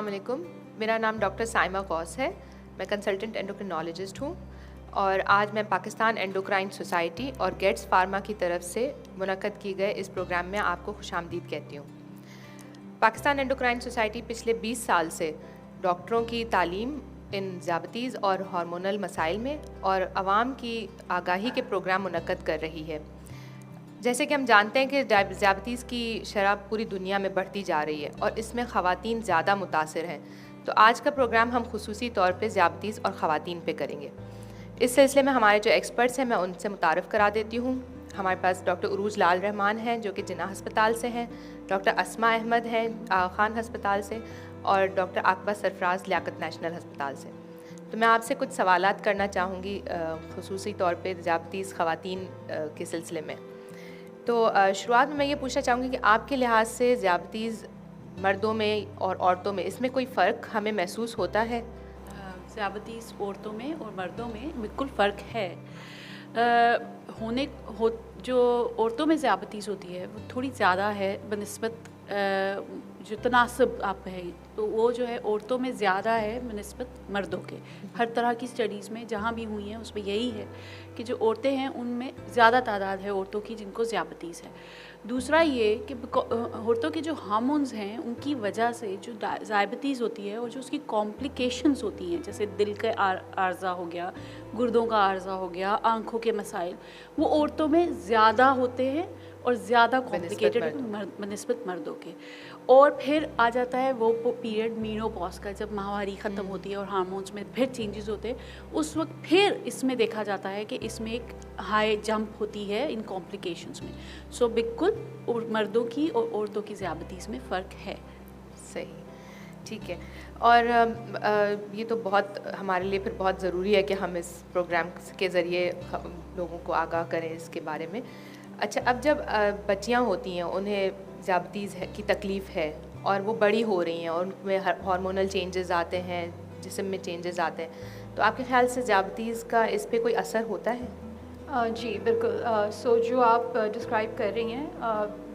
अस्सलाम वालेकुम। मेरा नाम डॉक्टर साइमा गौस है। मैं कंसल्टेंट एंडोक्रिनोलॉजिस्ट हूँ और आज मैं पाकिस्तान एंडोक्राइन सोसाइटी और गेट्स फार्मा की तरफ से मुनक्कद की गए इस प्रोग्राम में आपको खुशामदीद कहती हूँ। पाकिस्तान एंडोक्राइन सोसाइटी पिछले 20 साल से डॉक्टरों की तालीम इन ज़्याबतीज़ और हार्मोनल मसाइल में और आवाम की आगाही के प्रोग्राम मुनक्कद कर रही है। जैसे कि हम जानते हैं कि ज़्याबतीज़ की शरह पूरी दुनिया में बढ़ती जा रही है और इसमें ख़वातीन ज़्यादा मुतासिर हैं। तो आज का प्रोग्राम हम खुसूसी तौर पे ज़्याबतीज़ और ख़वातीन पे करेंगे। इस सिलसिले में हमारे जो एक्सपर्ट्स हैं मैं उनसे मुतारफ़ करा देती हूँ। हमारे पास डॉक्टर उरूज लाल रहमान हैं जो कि जिन्ना हस्पताल से हैं, डॉक्टर अस्मा अहमद हैं खान हस्पताल से और डॉक्टर आकबा सरफराज लियाकत नेशनल हस्पताल से। तो मैं आपसे कुछ सवालात करना चाहूँगी खुसूसी तौर पर ज़्याबतीज़ ख़वातीन के सिलसिले में। तो शुरुआत में मैं ये पूछना चाहूँगी कि आपके लिहाज से ज़्याबतीज़ मर्दों में और औरतों में इसमें कोई फ़र्क हमें महसूस होता है? ज़्याबतीज़ औरतों में और मर्दों में बिल्कुल फ़र्क है। जो औरतों में ज़्याबतीज़ होती है वो थोड़ी ज़्यादा है बनिस्बत जो तनासब आप है तो वो जो है औरतों में ज़्यादा है बनिस्बत मर्दों के। हर तरह की स्टडीज़ में जहाँ भी हुई हैं उसमें यही है कि जो औरतें हैं उनमें ज़्यादा तादाद है औरतों की जिनको ज़्याबतीज़ है। दूसरा ये कि औरतों के जो हार्मोन्स हैं उनकी वजह से जो ज़्याबतीज़ होती है और जो उसकी कॉम्प्लिकेशंस होती हैं जैसे दिल का आर्ज़ा हो गया, गुर्दों का आर्ज़ा हो गया, आँखों के मसाइल, वो औरतों में ज़्यादा होते हैं और ज़्यादा कॉम्प्लिकेटेड बनिस्बत मर्दों के। और फिर आ जाता है वो पीरियड मीनोपॉज का, जब माहवारी ख़त्म होती है और हार्मोन्स में फिर चेंजेस होते हैं, उस वक्त फिर इसमें देखा जाता है कि इसमें एक हाई जंप होती है इन कॉम्प्लिकेशंस में। सो बिल्कुल मर्दों की और औरतों की ज़्याबतीज़ में फ़र्क है। सही, ठीक है। और ये तो बहुत हमारे लिए फिर बहुत ज़रूरी है कि हम इस प्रोग्राम के ज़रिए लोगों को आगाह करें इसके बारे में। अच्छा, अब जब बच्चियां होती हैं उन्हें ज़्याबतीज़ की तकलीफ़ है और वो बड़ी हो रही हैं और उनमें हार्मोनल चेंजेस आते हैं, जिस्म में चेंजेस आते हैं, तो आपके ख़्याल से ज़्याबतीज़ का इस पे कोई असर होता है? जी बिल्कुल। सो जो आप डिस्क्राइब कर रही हैं,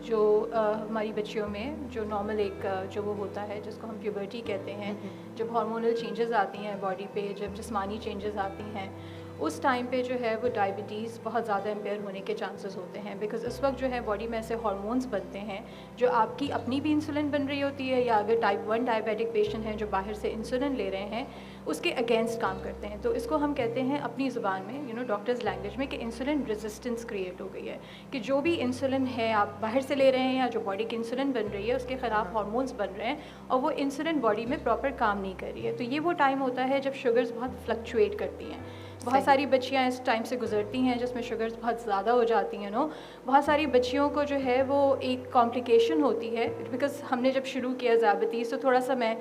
जो हमारी बच्चियों में जो नॉर्मल एक जो वो होता है जिसको हम प्यूबर्टी कहते हैं, जब हार्मोनल चेंजेस आती हैं बॉडी पे, जब जिस्मानी चेंजेस आती हैं, उस टाइम पे जो है वो डायबिटीज़ बहुत ज़्यादा इम्पेयर होने के चांसेस होते हैं। बिकॉज़ इस वक्त जो है बॉडी में ऐसे हार्मोन्स बनते हैं जो आपकी अपनी भी इंसुलिन बन रही होती है या अगर टाइप 1 डायबिटिक पेशेंट हैं जो बाहर से इंसुलिन ले रहे हैं उसके अगेंस्ट काम करते हैं। तो इसको हम कहते हैं अपनी ज़ुबान में डॉक्टर्स लैंग्वेज में कि इंसुलिन रेजिस्टेंस क्रिएट हो गई है, कि जो भी इंसुलिन है आप बाहर से ले रहे हैं या जो बॉडी की इंसुलिन बन रही है उसके ख़िलाफ़ हार्मोन्स बन रहे हैं और वो इंसुलिन बॉडी में प्रॉपर काम नहीं कर रही है। तो ये वो टाइम होता है जब शुगर्स बहुत फ्लक्चुएट करती हैं। बहुत सारी बच्चियां इस टाइम से गुजरती हैं जिसमें शुगर्स बहुत ज़्यादा हो जाती हैं। बहुत सारी बच्चियों को जो है वो एक कॉम्प्लिकेशन होती है। बिकॉज़ हमने जब शुरू किया ज़्याबतीज़ तो थोड़ा सा मैं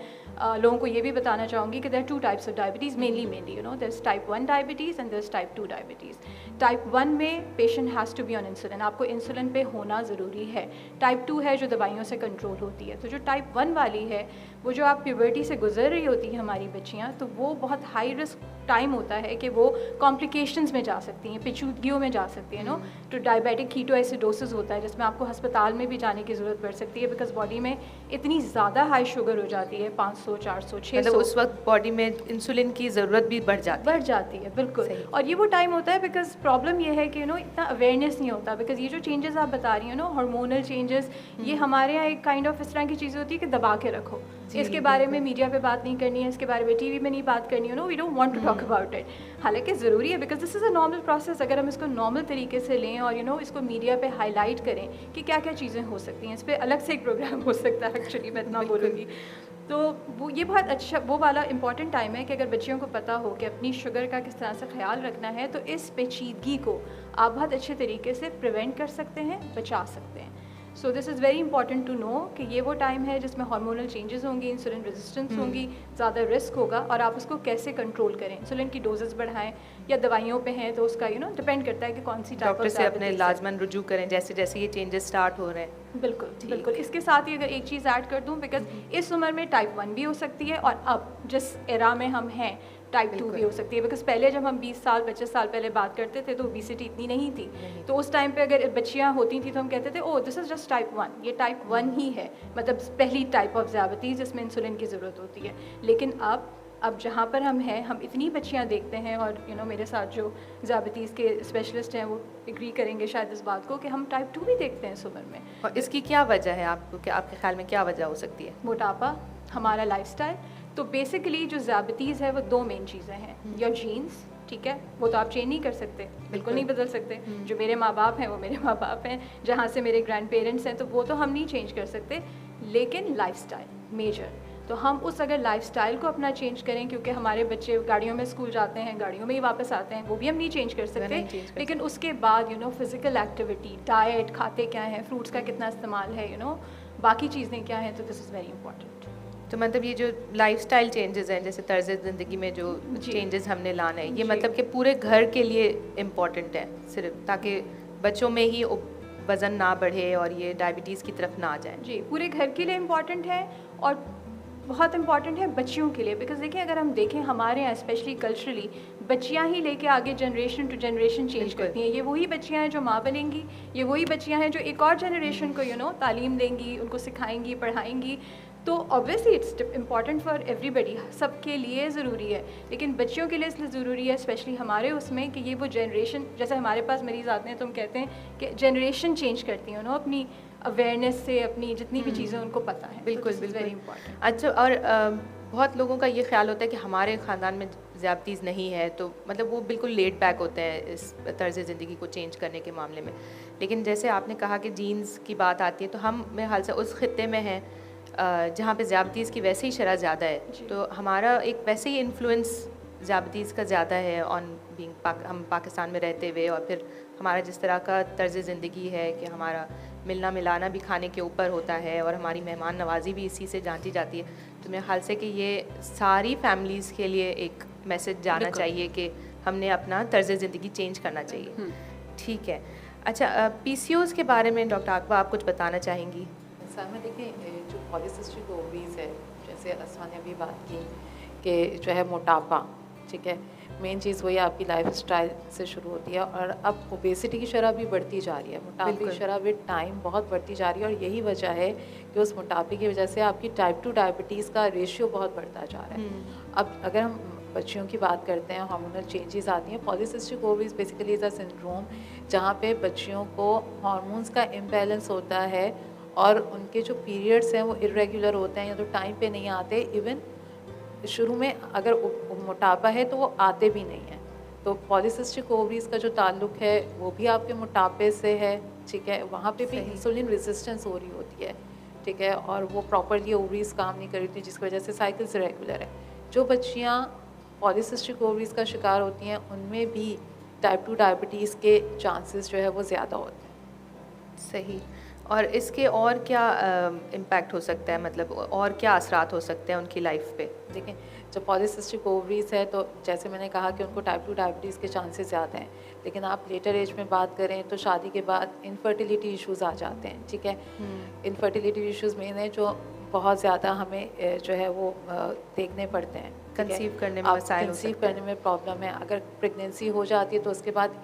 लोगों को ये भी बताना चाहूँगी कि there are 2 types of diabetes mainly there is type 1 diabetes and there is type 2 diabetes. Type 1 में patient has to be on insulin, आपको इंसुलिन पे होना ज़रूरी है। टाइप 2 है जो दवाइयों से कंट्रोल होती है। तो जो टाइप 1 वाली है वो जो आप प्यूबर्टी से गुजर रही होती है हमारी बच्चियाँ, तो वो बहुत हाई रिस्क टाइम होता है कि वो कॉम्प्लिकेशंस में जा सकती हैं, पेचीदगियों में जा सकती हैं। तो डायबिटिक कीटोएसिडोसिस होता है जिसमें आपको अस्पताल में भी जाने की ज़रूरत पड़ सकती है बिकॉज बॉडी में इतनी ज़्यादा हाई शुगर हो जाती है, 500, 400, 600। मतलब उस वक्त बॉडी में इंसुलिन की ज़रूरत भी बढ़ जाती है। बिल्कुल। और ये वो टाइम होता है बिकॉज प्रॉब्लम ये है कि इतना अवेयरनेस नहीं होता। बिकॉज ये जो चेंजेस आप बता रही हो हार्मोनल चेंजेस, ये हमारे यहाँ एक काइंड ऑफ इस तरह की चीज़ होती है कि दबा के रखो, इसके बारे में मीडिया पे बात नहीं करनी है, इसके बारे में टीवी में नहीं बात करनी है। We don't want to talk about it. हालांकि ज़रूरी है because this is a normal process. अगर हम इसको नॉर्मल तरीके से लें और इसको मीडिया पे हाईलाइट करें कि क्या क्या चीज़ें हो सकती हैं, इस पर अलग से एक प्रोग्राम हो सकता है एक्चुअली, मैं इतना बोलूँगी। तो वो ये बहुत अच्छा वो वाला इंपॉर्टेंट टाइम है कि अगर बच्चियों को पता हो कि अपनी शुगर का किस तरह से ख्याल रखना है तो इस पेचीदगी को आप बहुत अच्छे तरीके से प्रिवेंट कर सकते हैं, बचा सकते हैं। So this is very important to know कि ये वो टाइम है जिसमें हार्मोनल चेंजेस होंगी, इंसुलिन रेजिस्टेंस होंगी, ज़्यादा रिस्क होगा और आप उसको कैसे कंट्रोल करें। इंसुलिन की डोजेस बढ़ाएं या दवाइयों पे हैं तो उसका डिपेंड करता है कि कौन सी डॉक्टर से अपने लाजमन रुजू करें जैसे जैसे ये चेंजेस स्टार्ट हो रहे हैं। बिल्कुल बिल्कुल। इसके साथ ही अगर एक चीज़ ऐड कर दूँ, बिकॉज इस उम्र में टाइप 1 भी हो सकती है और अब जिस एरा में हम हैं टाइप 2 भी हो सकती है, बिकॉज पहले जब हम 20 साल 25 साल पहले बात करते थे तो ओबेसिटी इतनी नहीं थी, तो उस टाइम पे अगर बच्चियाँ होती थी तो हम कहते थे ओ दिस इज़ जस्ट टाइप 1, ये टाइप 1 ही है, मतलब पहली टाइप ऑफ ज़ियाबतीज़ जिसमें इंसुलिन की ज़रूरत होती है। लेकिन अब जहाँ पर हम हैं, हम इतनी बच्चियाँ देखते हैं, और मेरे साथ जो ज़ियाबतीज़ के स्पेशलिस्ट हैं वो एग्री करेंगे शायद इस बात को कि हम टाइप 2 भी देखते हैं इस उम्र में। और इसकी क्या वजह है आपके ख्याल में क्या वजह हो सकती है? मोटापा, हमारा लाइफस्टाइल। तो बेसिकली जो ज़ियाबतीज़ है वो 2 मेन चीज़ें हैं, या जीन्स, ठीक है, वो तो आप चेंज नहीं कर सकते, बिल्कुल नहीं बदल सकते। जो मेरे माँ बाप हैं वो मेरे माँ बाप हैं, जहाँ से मेरे ग्रैंड पेरेंट्स हैं, तो वो तो हम नहीं चेंज कर सकते। लेकिन लाइफस्टाइल मेजर, तो हम उस अगर लाइफस्टाइल को अपना चेंज करें, क्योंकि हमारे बच्चे गाड़ियों में स्कूल जाते हैं, गाड़ियों में ही वापस आते हैं, वो भी हम नहीं चेंज कर सकते। लेकिन उसके बाद फिज़िकल एक्टिविटी, डाइट, खाते क्या हैं, फ्रूट्स का कितना इस्तेमाल है, बाकी चीज़ें क्या हैं, तो दिस इज़ वेरी इंपॉर्टेंट। तो मतलब ये जो लाइफस्टाइल चेंजेस हैं, जैसे तर्ज ज़िंदगी में जो चेंजेस हमने लाना है, ये मतलब कि पूरे घर के लिए इम्पॉर्टेंट है, सिर्फ ताकि बच्चों में ही वज़न ना बढ़े और ये डायबिटीज़ की तरफ ना आ जाए। जी, पूरे घर के लिए इम्पॉर्टेंट है और बहुत इंपॉर्टेंट है बच्चियों के लिए, बिकॉज देखिए अगर हम देखें हमारे यहाँ स्पेशली कल्चरली बच्चियाँ ही लेके आगे जनरेशन टू जनरेशन चेंज करती हैं। ये वही बच्चियाँ हैं जो माँ बनेंगी, ये वही बच्चियाँ हैं जो एक और जनरेशन को तालीम देंगी, उनको सिखाएंगी, पढ़ाएंगी। तो obviously it's important for everybody, सबके लिए ज़रूरी है, लेकिन बच्चियों के लिए इसलिए ज़रूरी है स्पेशली हमारे उसमें कि ये वो जनरेशन, जैसे हमारे पास मरीज़ आते हैं तो हम कहते हैं कि जनरेशन चेंज करती हैं अपनी अवेयरनेस से, अपनी जितनी भी चीज़ें उनको पता है। बिल्कुल बिल्कुल वेरी इंपॉर्टेंट। अच्छा, और बहुत लोगों का ये ख्याल होता है कि हमारे ख़ानदान में ज़ियाबतीज़ नहीं है, तो मतलब वो बिल्कुल लेट बैक होते हैं इस तर्ज़ ज़िंदगी को चेंज करने के मामले में। लेकिन जैसे आपने कहा कि जीन्स की बात आती है, तो हम मेरे ख्याल से उस ख़ित्ते में हैं जहाँ पे ज़ियाबतीज़ की वैसे ही शरह ज़्यादा है, तो हमारा एक वैसे ही इन्फ्लुएंस ज़ियाबतीज़ का ज़्यादा है ऑन बीइंग हम पाकिस्तान में रहते हुए, और फिर हमारा जिस तरह का तर्ज़ ज़िंदगी है कि हमारा मिलना मिलाना भी खाने के ऊपर होता है और हमारी मेहमान नवाजी भी इसी से जांची जाती है। तो मेरे ख्याल से कि ये सारी फैमिलीज़ के लिए एक मैसेज जाना चाहिए कि हमने अपना तर्ज़ ज़िंदगी चेंज करना चाहिए। ठीक है। अच्छा, PCOS के बारे में डॉक्टर आकबा आप कुछ बताना चाहेंगी? सर में देखिए, जो पॉलीसिस्टिक ओवरीज है, जैसे असमा ने अभी बात की कि जो है मोटापा, ठीक है, मेन चीज़ वही आपकी लाइफस्टाइल से शुरू होती है, और अब ओबेसिटी की शरह भी बढ़ती जा रही है, मोटापे की शरह विद टाइम बहुत बढ़ती जा रही है, और यही वजह है कि उस मोटापे की वजह से आपकी टाइप 2 डायबिटीज़ का रेशियो बहुत बढ़ता जा रहा है। अब अगर हम बच्चियों की बात करते हैं, हार्मोनल चेंजेस आती हैं। Polycystic ovaries basically is a syndrome जहाँ पे बच्चियों को हार्मोन्स का इम्बैलेंस होता है और उनके जो पीरियड्स हैं वो इरेगुलर होते हैं या तो टाइम पे नहीं आते, इवन शुरू में अगर मोटापा है तो वो आते भी नहीं हैं। तो पॉलीसिस्टिक ओवरीज का जो ताल्लुक है वो भी आपके मोटापे से है, ठीक है, वहाँ पे भी इंसुलिन रेजिस्टेंस हो रही होती है, ठीक है, और वो प्रॉपरली ओवरीज काम नहीं कर रही थी जिसकी वजह से साइकिल्स रेगुलर है। जो बच्चियाँ पॉलीसिस्टिक ओवरीज का शिकार होती हैं उनमें भी टाइप 2 डायबिटीज़ के चांसेस जो है वो ज़्यादा होते हैं। सही। और इसके और क्या इम्पैक्ट हो सकता है, मतलब और क्या असरात हो सकते हैं उनकी लाइफ पे? देखें, जब पॉलीसिस्टिक ओवरीज है तो जैसे मैंने कहा कि उनको टाइप 2 डायबिटीज़ के चांसेस ज़्यादा हैं, लेकिन आप लेटर एज में बात करें तो शादी के बाद इनफर्टिलिटी इश्यूज़ आ जाते हैं, ठीक है। इनफर्टिलिटी इश्यूज़ मेन है जो बहुत ज़्यादा हमें जो है वो देखने पड़ते हैं। कंसीव करने में मसाइल, कंसीव करने में प्रॉब्लम है। अगर प्रेगनेंसी हो जाती है तो उसके बाद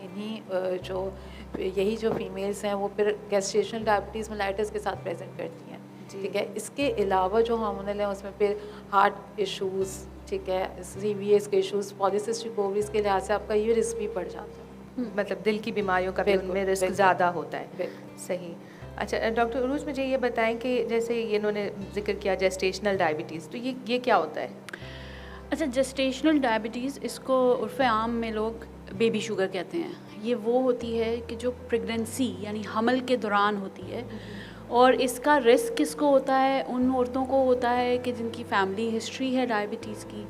यही जो फीमेल्स हैं वो फिर गेस्टेशनल डायबिटीज़ मेलाइटिस के साथ प्रेजेंट करती हैं, ठीक है। इसके अलावा जो हार्मोनल हैं उसमें फिर हार्ट इश्यूज़, ठीक है, CVS के इश्यूज़, पॉलीसिस्टिक ओवरीज के लिहाज से आपका ये रिस्क भी बढ़ जाता है, मतलब दिल की बीमारियों का भी उनमें रिस्क ज़्यादा होता है। सही। अच्छा डॉक्टर उरूज, मुझे ये बताएं कि जैसे इन्होंने जिक्र किया जेस्टेशनल डायबिटीज़, तो ये क्या होता है? अच्छा, जेस्टेशनल डायबिटीज़, इसको उर्फ़ आम में लोग बेबी शुगर कहते हैं। ये वो होती है कि जो प्रेगनेंसी यानी हमल के दौरान होती है, और इसका रिस्क किसको होता है? उन औरतों को होता है कि जिनकी फैमिली हिस्ट्री है डायबिटीज़ की,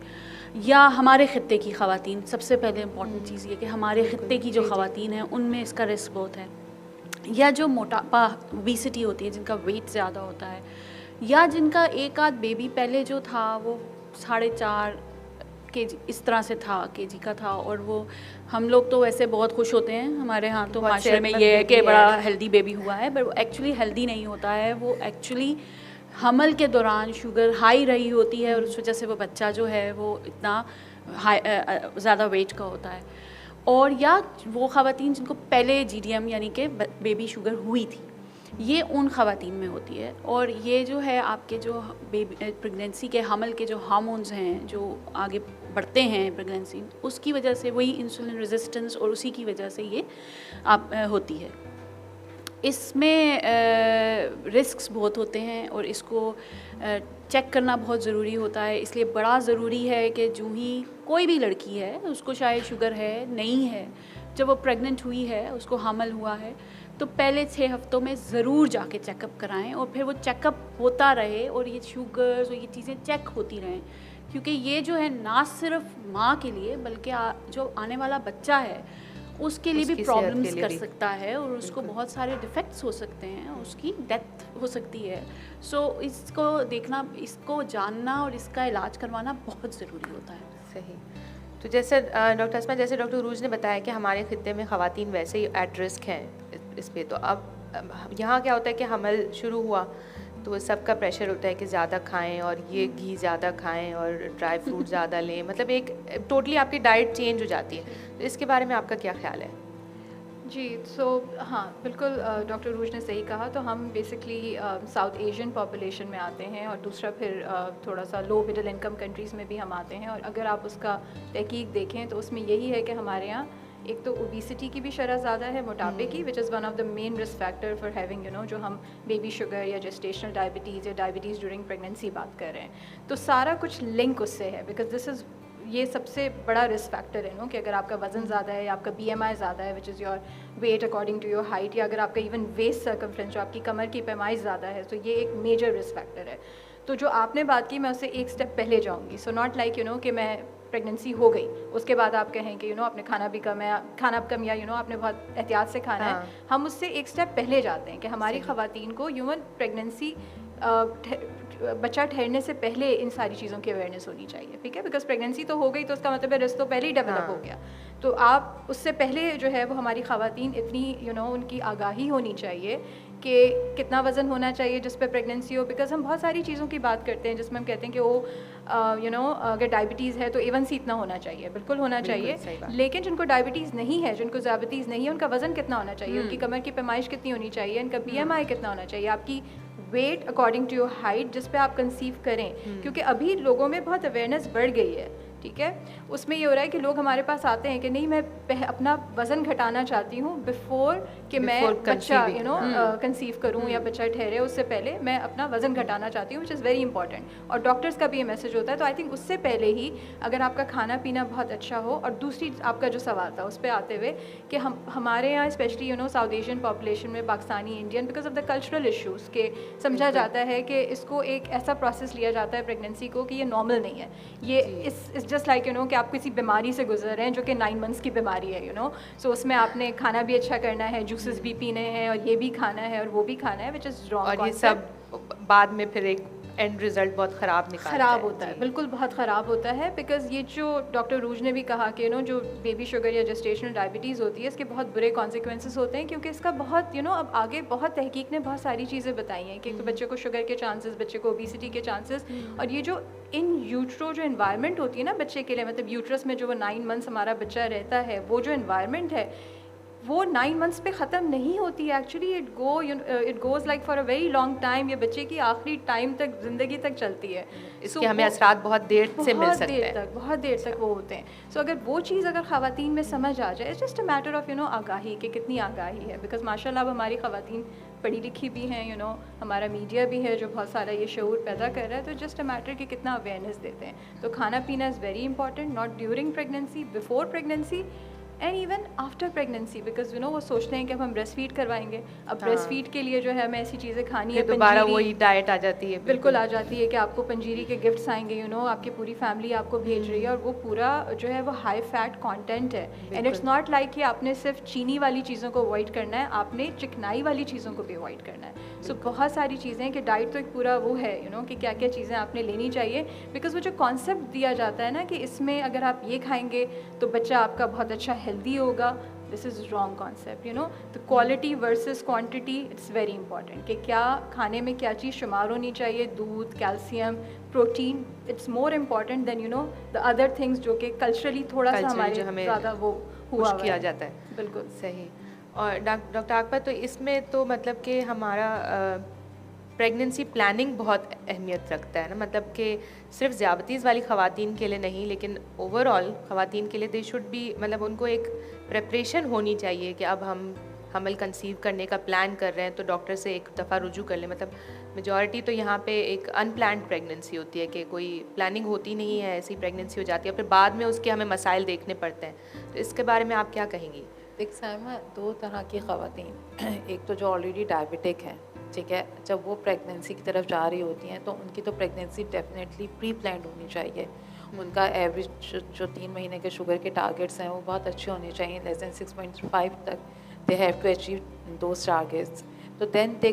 या हमारे ख़ित्ते की ख़वातीन। सबसे पहले इम्पॉर्टेंट चीज़ ये कि हमारे ख़ित्ते की जो ख़वातीन हैं उनमें इसका रिस्क बहुत है, या जो मोटापा ओबेसिटी होती है, जिनका वेट ज़्यादा होता है, या जिनका एक आध बेबी पहले जो था वो 4.5 kg इस तरह से था, केजी का था, और वो हम लोग तो वैसे बहुत खुश होते हैं, हमारे यहाँ तो माशरे में ये है कि बड़ा हेल्दी बेबी हुआ है, बट एक्चुअली हेल्दी नहीं होता है। वो एक्चुअली हमल के दौरान शुगर हाई रही होती है और उस वजह से वो बच्चा जो है वो इतना ज़्यादा वेट का होता है, और या वो ख़वातीन जिनको पहले GDM यानी कि बेबी शुगर हुई थी, ये उन ख़वातीन में होती है। और ये जो है आपके जो बेबी प्रेगनेंसी के हमल के जो हार्मोन्स हैं जो आगे बढ़ते हैं प्रेगनेंसी, उसकी वजह से वही इंसुलिन रेजिस्टेंस और उसी की वजह से ये होती है। इसमें रिस्क्स बहुत होते हैं और इसको चेक करना बहुत ज़रूरी होता है। इसलिए बड़ा ज़रूरी है कि जो ही कोई भी लड़की है, उसको शायद शुगर है नहीं है, जब वो प्रेग्नेंट हुई है, उसको हमल हुआ है, तो पहले 6 हफ्तों में ज़रूर जाके चेकअप कराएं और फिर वो चेकअप होता रहे और ये शुगर्स और ये चीज़ें चेक होती रहें, क्योंकि ये जो है ना सिर्फ माँ के लिए बल्कि जो आने वाला बच्चा है उसके लिए भी प्रॉब्लम्स कर सकता है और उसको बहुत सारे डिफेक्ट्स हो सकते हैं, उसकी डेथ हो सकती है। सो इसको देखना, इसको जानना और इसका इलाज करवाना बहुत ज़रूरी होता है। सही। तो जैसे डॉक्टर अस्मा, जैसे डॉक्टर उरूज ने बताया कि हमारे खित्ते में ख़वातीन वैसे ही एट रिस्क हैं इस पे, तो अब यहाँ क्या होता है कि हमल शुरू हुआ तो सबका प्रेशर होता है कि ज़्यादा खाएं और ये घी ज़्यादा खाएं और ड्राई फ्रूट ज़्यादा लें, मतलब एक टोटली आपकी डाइट चेंज हो जाती है। तो इसके बारे में आपका क्या ख्याल है? जी, हाँ बिल्कुल, डॉक्टर रूज ने सही कहा। तो हम बेसिकली साउथ एशियन पॉपुलेशन में आते हैं और दूसरा फिर थोड़ा सा लो मिडिल इनकम कंट्रीज़ में भी हम आते हैं। और अगर आप उसका तहकीक देखें तो उसमें यही है कि हमारे यहाँ एक तो ओबेसिटी की भी शरह ज़्यादा है, मोटापे की, which is one of the main risk factor for having जो हम बेबी शुगर या जेस्टेशनल डायबिटीज़ या डायबिटीज़ ड्यूरिंग प्रेगनेंसी बात कर रहे हैं। तो सारा कुछ लिंक उससे है, बिकॉज दिस इज़ ये सबसे बड़ा रिस्क फैक्टर है कि अगर आपका वज़न ज़्यादा है या आपका BMI ज़्यादा है, which is your weight according to your height, या अगर आपका इवन वेस्ट सर्कमफ्रेंस जो आपकी कमर की पैमाई ज़्यादा है, तो ये एक मेजर रिस्क फैक्टर है। तो जो आपने बात की, मैं उससे एक स्टेप पहले जाऊँगी। सो नॉट लाइक कि मैं प्रेगनेंसी हो गई उसके बाद आप कहें कि आपने खाना भी कम है, खाना कम, या आपने बहुत एहतियात से खाना है। हम उससे एक स्टेप पहले जाते हैं कि हमारी ख़वातीन को प्रेगनेंसी बच्चा ठहरने से पहले इन सारी चीज़ों की अवेयरनेस होनी चाहिए, ठीक है। बिकॉज प्रेगनेंसी तो हो गई तो उसका मतलब है रिस्क तो पहले ही डेवलप हो गया। तो आप उससे पहले जो है वो हमारी ख़वातीन इतनी उनकी आगाही होनी चाहिए कि कितना वज़न होना चाहिए जिस पे प्रेगनेंसी हो। बिकॉज हम बहुत सारी चीज़ों की बात करते हैं जिसमें हम कहते हैं कि वो अगर डायबिटीज़ है तो A1C इतना होना चाहिए, बिल्कुल होना चाहिए। लेकिन जिनको डायबिटीज़ नहीं है, जिनको ज़्याबिटीज़ नहीं है, उनका वज़न कितना होना चाहिए, उनकी कमर की पैमाइश कितनी होनी चाहिए, उनका BMI कितना होना चाहिए, आपकी weight according to your height जिस पे आप कंसीव करें। क्योंकि अभी लोगों में बहुत अवेयरनेस बढ़ गई है, ठीक है। उसमें ये हो रहा है कि लोग हमारे पास आते हैं कि नहीं, मैं अपना वज़न घटाना चाहती हूँ बिफोर कि मैं बच्चा कंसीव करूँ या बच्चा ठहरे, उससे पहले मैं अपना वज़न घटाना चाहती हूँ, विच इज़ वेरी इंपॉर्टेंट। और डॉक्टर्स का भी ये मैसेज होता है। तो आई थिंक उससे पहले ही अगर आपका खाना पीना बहुत अच्छा हो। और दूसरी आपका जो सवाल था उस पर आते हुए कि हमारे यहाँ स्पेशली साउथ एशियन पॉपुलेशन में, Pakistani Indian, because of the cultural issues के समझा जाता है कि इसको एक ऐसा प्रोसेस लिया जाता है प्रेगनेंसी को कि ये नॉर्मल नहीं है, ये इस जस्ट लाइक कि आप किसी बीमारी से गुजर रहे हैं जो कि 9 मंथ्स की बीमारी है, सो उसमें आपने खाना भी अच्छा करना है, जूसेस भी पीने हैं और ये भी खाना है और वो भी खाना है, विच इज़ रॉन्ग। और ये सब बाद में फिर एक एंड रिजल्ट बहुत ख़राब होता है, बिल्कुल बहुत ख़राब होता है। बिकॉज ये जो डॉक्टर रूज ने भी कहा कि जो बेबी शुगर या जेस्टेशनल डायबिटीज़ होती है, इसके बहुत बुरे कॉन्सिक्वेंसेस होते हैं। क्योंकि इसका बहुत अब आगे बहुत तहकीक ने बहुत सारी चीज़ें बताई हैं कि बच्चे को शुगर के चांसेस, बच्चे को ओबेसिटी के चांसेस, और ये जो इन यूट्रो जो इन्वायरमेंट होती है ना बच्चे के लिए, मतलब यूट्रस में जो वो 9 मंथ्स हमारा बच्चा रहता है, वो जो इन्वायरमेंट है वो 9 मंथ्स पे ख़त्म नहीं होती है। Actually it goes like for a very long time. ये बच्चे की आखिरी टाइम तक, ज़िंदगी तक चलती है। इसके हमें असरात बहुत देर से मिल सकते हैं, बहुत देर तक वो होते हैं। सो अगर वो चीज़ अगर ख़वातीन में समझ आ जाए, it's just a matter of आगाही कि कितनी आगाही है। बिकॉज माशाल्लाह अब हमारी ख़वातीन पढ़ी लिखी भी हैं, हमारा मीडिया भी है जो बहुत सारा ये शऊर पैदा कर रहा है। तो जस्ट अ मैटर कि कितना अवेयरनेस देते हैं। तो खाना पीना is very important, not during pregnancy, before pregnancy and even after pregnancy. Because वो सोचते हैं कि अब हम ब्रेस्ट फीड करवाएंगे, अब ब्रेस्ट फीड के लिए जो है हमें ऐसी चीज़ें खानी है, दोबारा वही डाइट आ जाती है, बिल्कुल आ जाती है कि आपको पंजीरी के गिफ्ट्स आएंगे, आपकी पूरी फैमिली आपको भेज रही है, और वो पूरा जो है वो हाई फैट कंटेंट है। एंड इट्स नॉट लाइक कि आपने सिर्फ चीनी वाली चीज़ों को अवॉइड करना है, आपने चिकनाई वाली चीज़ों को भी अवॉइड करना है। सो बहुत सारी चीज़ें हैं कि डाइट तो एक पूरा वो है कि क्या क्या चीज़ें आपने लेनी चाहिए। बिकॉज वो जो कॉन्सेप्ट दिया जाता है ना कि इसमें अगर आप ये खाएंगे तो बच्चा आपका बहुत अच्छा हेल्दी होगा, this is wrong concept, you know. The quality versus quantity, it's very important कि क्या खाने में क्या चीज़ शुमार होनी चाहिए, दूध, calcium, protein, it's more important than, you know, the other things जो कि कल्चरली थोड़ा सा Culturally हमारे जो हमें ज़्यादा वो हुआ पुश हुआ किया है। जाता है। बिल्कुल सही। और डॉक्टर आकबर, तो इसमें तो मतलब कि हमारा प्रेगनेंसी प्लानिंग बहुत अहमियत रखता है ना, मतलब कि सिर्फ ज़्यादतीज़ वाली ख़वातीन के लिए नहीं, लेकिन ओवरऑल ख़वातीन के लिए दे शुड बी, मतलब उनको एक प्रेपरेशन होनी चाहिए कि अब हम हमल कंसीव करने का प्लान कर रहे हैं तो डॉक्टर से एक दफ़ा रुजू कर लें। मतलब मेजॉरिटी तो यहाँ पे एक अनप्लान्ड प्रेगनेंसी होती है कि कोई प्लानिंग होती नहीं है, ऐसी प्रेगनेंसी हो जाती है, फिर बाद में उसके हमें मसाइल देखने पड़ते हैं। तो इसके बारे में आप क्या कहेंगी? देख साइमा, दो तरह की ख़वातीन, एक तो जो ऑलरेडी डायबिटिक हैं, ठीक है, जब वो प्रेगनेंसी की तरफ जा रही होती हैं तो उनकी तो प्रेगनेंसी डेफिनेटली प्री प्लान्ड होनी चाहिए। उनका एवरेज जो 3 महीने के शुगर के टारगेट्स हैं वो बहुत अच्छे होने चाहिए, लेस दैन 6.5 तक they have to achieve those targets, तो देन दे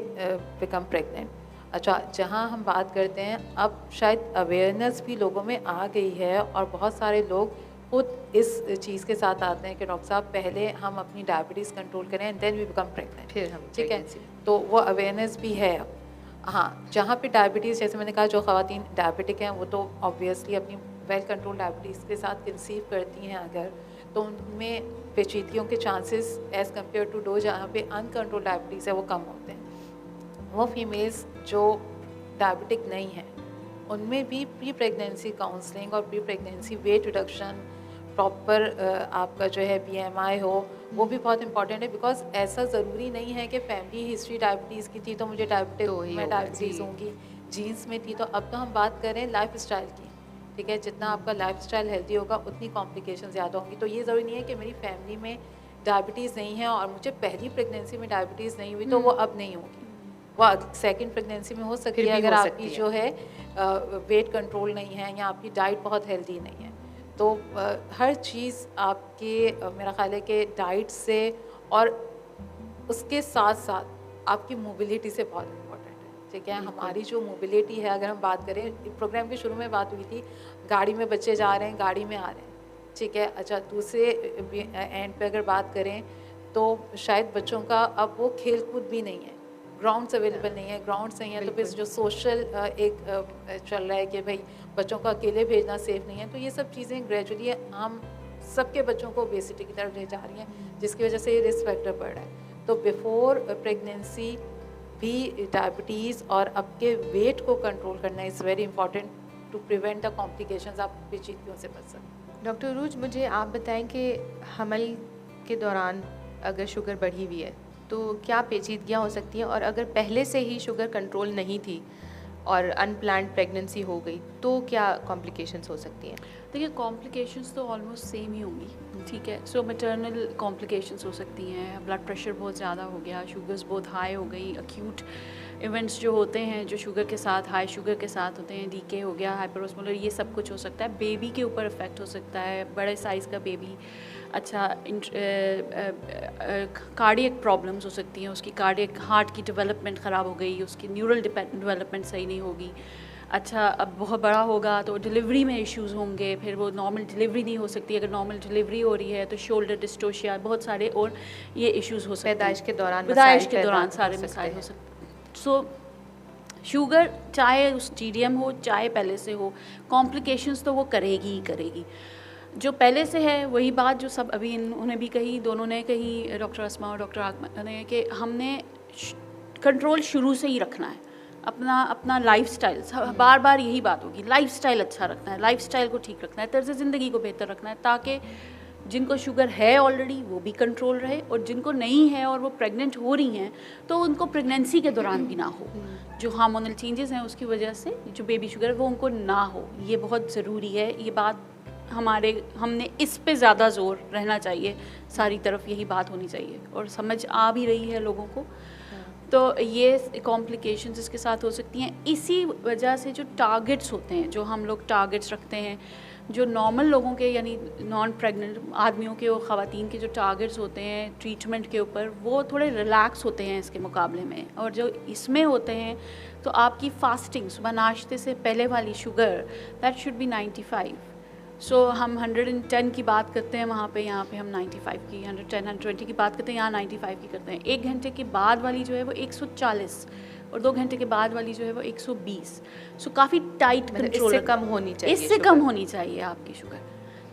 बिकम प्रेगनेंट। अच्छा, जहाँ हम बात करते हैं, अब शायद अवेयरनेस भी लोगों में आ गई है और बहुत सारे लोग खुद इस चीज़ के साथ आते हैं कि डॉक्टर साहब पहले हम अपनी डायबिटीज़ कंट्रोल करें and then we become pregnant, फिर हम ठीक है। pregnancy। तो वो अवेयरनेस भी है अब। हाँ, जहाँ पे डायबिटीज़, जैसे मैंने कहा, जो ख़वातीन डायबिटिक हैं वो तो ऑब्वियसली अपनी वेल कंट्रोल डायबिटीज़ के साथ कंसीव करती हैं अगर, तो उनमें पेचीदगियों के चांसेस एज़ कम्पेयर टू दो जहाँ पे अनकंट्रोल डायबिटीज़ है वो कम होते हैं। वो फीमेल्स जो डायबिटिक नहीं हैं उनमें भी प्री प्रेगनेंसी काउंसलिंग और pre pregnancy weight reduction, proper आपका जो है BMI हो, वो भी बहुत इंपॉर्टेंट है। बिकॉज ऐसा ज़रूरी नहीं है कि फैमिली हिस्ट्री डायबिटीज़ की थी तो मुझे डायबिटिक तो ही मैं होगा, डायबिटीज़ जी। होंगी, जीन्स में थी। तो अब तो हम बात करें लाइफ स्टाइल की, ठीक है, जितना आपका लाइफ स्टाइल हेल्दी होगा उतनी कॉम्प्लिकेशन ज़्यादा होंगी। तो ये ज़रूरी नहीं है कि मेरी फैमिली में डायबिटीज़ नहीं है और मुझे पहली प्रेगनेंसी में डायबिटीज़ नहीं हुई तो वो अब नहीं होगी, वो सेकंड प्रेगनेंसी में हो सकती फिर है भी अगर हो आपकी सकती है। जो है वेट कंट्रोल नहीं है या आपकी डाइट बहुत हेल्दी नहीं है। तो हर चीज़ आपके मेरा ख्याल है कि डाइट से और उसके साथ साथ आपकी मोबिलिटी से बहुत इम्पोर्टेंट है, ठीक है। हमारी जो मोबिलिटी है, अगर हम बात करें, प्रोग्राम के शुरू में बात हुई थी, गाड़ी में बच्चे जा रहे हैं, गाड़ी में आ रहे हैं, ठीक है। अच्छा, दूसरे एंड पे अगर बात करें तो शायद बच्चों का अब वो खेल कूद भी नहीं है, ग्राउंड्स अवेलेबल नहीं है, ग्राउंड्स नहीं है, तो फिर जो सोशल एक चल रहा है कि भाई बच्चों को अकेले भेजना सेफ़ नहीं है, तो ये सब चीज़ें ग्रेजुअली हम सबके बच्चों को ओबेसिटी की तरफ ले जा रही हैं, जिसकी वजह से ये रिस्क फैक्टर बढ़ रहा है। तो बिफोर प्रेगनेंसी भी डायबिटीज़ और आपके वेट को कंट्रोल करना is very important to prevent the complications, आप पेचीदगियों से बच सकते। डॉक्टर उरूज, मुझे आप बताएं कि हमल के दौरान अगर शुगर बढ़ी हुई है तो क्या पेचीदगियाँ हो सकती हैं, और अगर पहले से ही शुगर कंट्रोल नहीं थी और अनप्लान्ड प्रेगनेंसी हो गई तो क्या कॉम्प्लिकेशंस हो सकती हैं? देखिए, कॉम्प्लिकेशंस तो ऑलमोस्ट सेम ही होंगी, ठीक है। सो मैटरनल कॉम्प्लिकेशंस हो सकती हैं, ब्लड प्रेशर बहुत ज़्यादा हो गया, शुगर्स बहुत हाई हो गई, अक्यूट इवेंट्स जो होते हैं जो शुगर के साथ, हाई शुगर के साथ होते हैं, डीके हो गया, हाइपरोस्मोलर, ये सब कुछ हो सकता है। बेबी के ऊपर इफ़ेक्ट हो सकता है, बड़े साइज़ का बेबी, अच्छा, कार्डियक प्रॉब्लम्स हो सकती हैं, उसकी कार्डियक हार्ट की डेवलपमेंट ख़राब हो गई, उसकी न्यूरल डेवलपमेंट सही नहीं होगी। अच्छा, अब बहुत बड़ा होगा तो डिलीवरी में इश्यूज़ होंगे, फिर वो नॉर्मल डिलीवरी नहीं हो सकती, अगर नॉर्मल डिलीवरी हो रही है तो शोल्डर डिस्टोशिया, बहुत सारे और ये इश्यूज़ हो सकते हैं। पैदाइश के दौरान पैदाइश मसाइल के पैदा दौरान हो सारे सकते मसाइल हैं। हो सकते हैं। सो शुगर चाहे उस GDM हो चाहे पहले से हो, कॉम्प्लिकेशंस तो वो करेगी ही करेगी। जो पहले से है वही बात जो सब अभी इन्होंने भी कही, दोनों ने कही, डॉक्टर अस्मा और डॉक्टर आकमल ने, कि हमने कंट्रोल शुरू से ही रखना है अपना लाइफस्टाइल। बार बार यही बात होगी, लाइफस्टाइल अच्छा रखना है, लाइफस्टाइल को ठीक रखना है, तर्ज ज़िंदगी को बेहतर रखना है, ताकि जिनको शुगर है ऑलरेडी वो भी कंट्रोल रहे, और जिनको नहीं है और वो प्रेग्नेंट हो रही हैं तो उनको प्रेगनेंसी के दौरान भी ना हो, जो हार्मोनल चेंजेस हैं उसकी वजह से जो बेबी शुगर है वो उनको ना हो। ये बहुत ज़रूरी है, ये बात हमने इस पे ज़्यादा ज़ोर रहना चाहिए, सारी तरफ यही बात होनी चाहिए, और समझ आ भी रही है लोगों को। तो ये कॉम्प्लिकेशंस इसके साथ हो सकती हैं। इसी वजह से जो टारगेट्स होते हैं, जो हम लोग टारगेट्स रखते हैं, जो नॉर्मल लोगों के यानी नॉन प्रेग्नेंट आदमियों के और ख़वातीन के जो टारगेट्स होते हैं ट्रीटमेंट के ऊपर, वो थोड़े रिलैक्स होते हैं इसके मुकाबले में। और जो इसमें होते हैं तो आपकी फास्टिंग, सुबह नाश्ते से पहले वाली शुगर, दैट शुड बी 95, सो हम 110 की बात करते हैं वहाँ पे, यहाँ पे हम 95 की, 110 120 की बात करते हैं, यहाँ 95 की करते हैं। 1 घंटे के बाद वाली जो है वो 140 और 2 घंटे के बाद वाली जो है वो 120। सो काफ़ी टाइट मतलब कंट्रोल, इससे कम होनी चाहिए, इससे कम होनी चाहिए आपकी शुगर।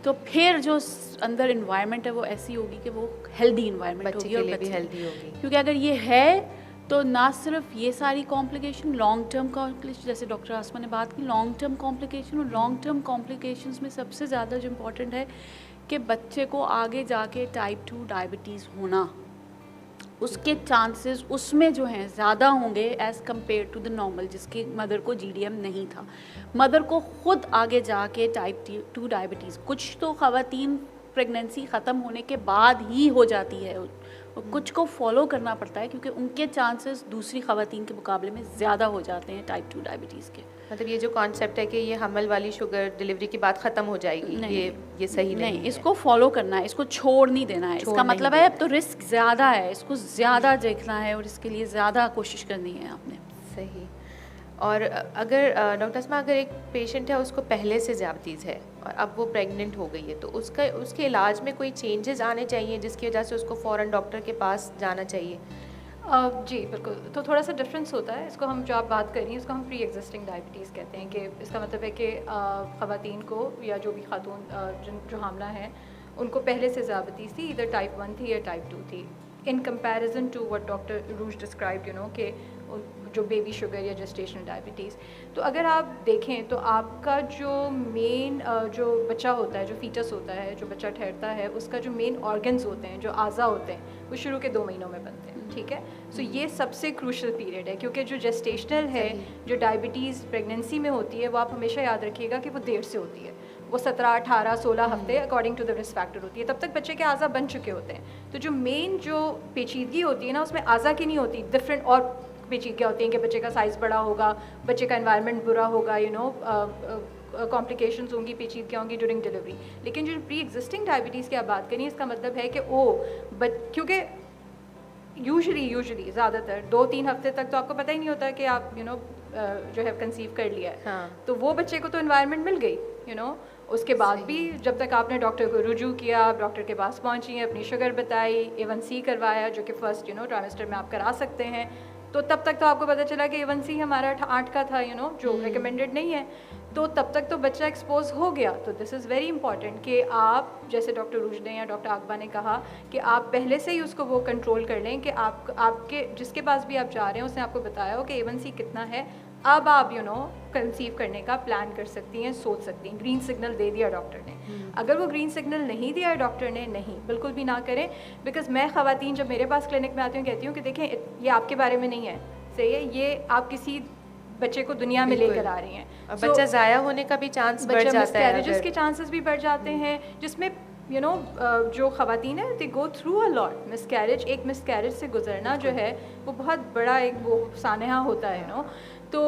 तो फिर जो अंदर इन्वायरमेंट है वो ऐसी होगी कि वो हेल्दी इन्वायरमेंट बच्चे होगी के और लिए भी बच्चे, हेल्दी होगी। क्योंकि अगर ये है तो ना सिर्फ ये सारी कॉम्प्लिकेशन, लॉन्ग टर्म कॉम्प्लिकेशन, जैसे डॉक्टर आसमा ने बात की लॉन्ग टर्म कॉम्प्लिकेशन, और लॉन्ग टर्म कॉम्प्लिकेशंस में सबसे ज़्यादा जो इम्पोर्टेंट है कि बच्चे को आगे जाके टाइप 2 डायबिटीज़ होना, उसके चांसेस उसमें जो हैं ज़्यादा होंगे as compare to the normal, जिसकी मदर को GDM नहीं था। मदर को खुद आगे जाके टाइप 2 डायबिटीज़, कुछ तो ख़वातीन प्रेगनेंसी ख़त्म होने के बाद ही हो जाती है, और कुछ को फॉलो करना पड़ता है क्योंकि उनके चांसेस दूसरी ख़वातीन के मुकाबले में ज़्यादा हो जाते हैं टाइप 2 डायबिटीज़ के। मतलब ये जो कॉन्सेप्ट है कि ये हमल वाली शुगर डिलीवरी के बाद ख़त्म हो जाएगी, नहीं, ये सही नहीं है। इसको फॉलो करना है, इसको छोड़ नहीं देना है। इसका मतलब है अब तो रिस्क ज़्यादा है, इसको ज़्यादा देखना है और इसके लिए ज़्यादा कोशिश करनी है आपने। सही। और अगर डॉक्टर आसमा, अगर एक पेशेंट है उसको पहले से ज़्यादतीज़ है और अब वो प्रेग्नेंट हो गई है, तो उसके इलाज में कोई चेंजेस आने चाहिए जिसकी वजह से उसको फ़ौरन डॉक्टर के पास जाना चाहिए? जी बिल्कुल, तो थोड़ा सा डिफरेंस होता है। इसको हम जो आप बात कर रही हैं इसको हम प्री एग्जिस्टिंग डायबिटीज़ कहते हैं, कि इसका मतलब है कि ख़वातीन को या जो भी खातून जो हामला हैं उनको पहले से ज़्यादतीज़ थी, इधर टाइप 1 थी या टाइप 2 थी, in comparison to what doctor रूज डिस्क्राइब्ड, कि जो बेबी शुगर या जेस्टेशनल डायबिटीज़। तो अगर आप देखें तो आपका जो मेन जो बच्चा होता है, जो फीटस होता है, जो बच्चा ठहरता है, उसका जो मेन ऑर्गन्स होते हैं, जो आज़ा होते हैं, वो शुरू के 2 महीनों में बनते हैं, ठीक है। सो ये सबसे क्रूशल पीरियड है, क्योंकि जो जेस्टेशनल है, जो डायबिटीज़ प्रेगनेंसी में होती है, वो आप हमेशा याद रखिएगा कि वो देर से होती है, वो 17, 18, 16 हफ्ते according to the risk factor होती है। तब तक बच्चे के आज़ा बन चुके होते हैं। तो जो मेन जो पेचीदगी होती है ना, उसमें आज़ा की नहीं होती, डिफरेंट और पेचीदगियाँ होती हैं कि बच्चे का साइज़ बड़ा होगा, बच्चे का एनवायरनमेंट बुरा होगा, कॉम्प्लिकेशंस होंगी, पेचीदगियाँ होंगी ड्यूरिंग डिलीवरी। लेकिन जो प्री एग्जिस्टिंग डायबिटीज़ की आप बात करें, इसका मतलब है कि क्योंकि यूजुअली ज़्यादातर 2-3 हफ्ते तक तो आपको पता ही नहीं होता कि आप जो है कंसीव कर लिया है। हाँ। तो वो बच्चे को तो एनवायरनमेंट मिल गई, उसके बाद भी जब तक आपने डॉक्टर को रुजू किया, आप डॉक्टर के पास पहुंची हैं, अपनी शुगर बताई, A1C करवाया, जो कि फर्स्ट ट्राइमेस्टर में आप करा सकते हैं, तो तब तक तो आपको पता चला कि A1C हमारा 8 का था, जो रिकमेंडेड नहीं है, तो तब तक तो बच्चा एक्सपोज हो गया। तो दिस इज़ वेरी इंपॉर्टेंट कि आप, जैसे डॉक्टर रूज ने या डॉक्टर आकबा ने कहा, कि आप पहले से ही उसको वो कंट्रोल कर लें कि आपके जिसके पास भी आप जा रहे हैं उसने आपको बताया हो कि A1C कितना है, अब आप कंसीव करने का प्लान कर सकती हैं, सोच सकती हैं। ग्रीन सिग्नल दे दिया डॉक्टर ने। अगर वो ग्रीन सिग्नल नहीं दिया है डॉक्टर ने, नहीं, बिल्कुल भी ना करें। बिकॉज मैं ख़वातीन जब मेरे पास क्लिनिक में आती हूँ, कहती हूँ कि देखें ये आपके बारे में नहीं है, सही है, ये आप किसी बच्चे को दुनिया में लेकर आ रही हैं, और बच्चा ज़ाया होने का भी चांस बढ़ जाता है, मिसकैरेजेस के चांसेस भी बढ़ जाते हैं, जिसमें जो ख़वातीन है दे गो थ्रू अ लॉट। एक मिसकैरेज से गुजरना जो है वो बहुत बड़ा एक वो सानहा होता है, तो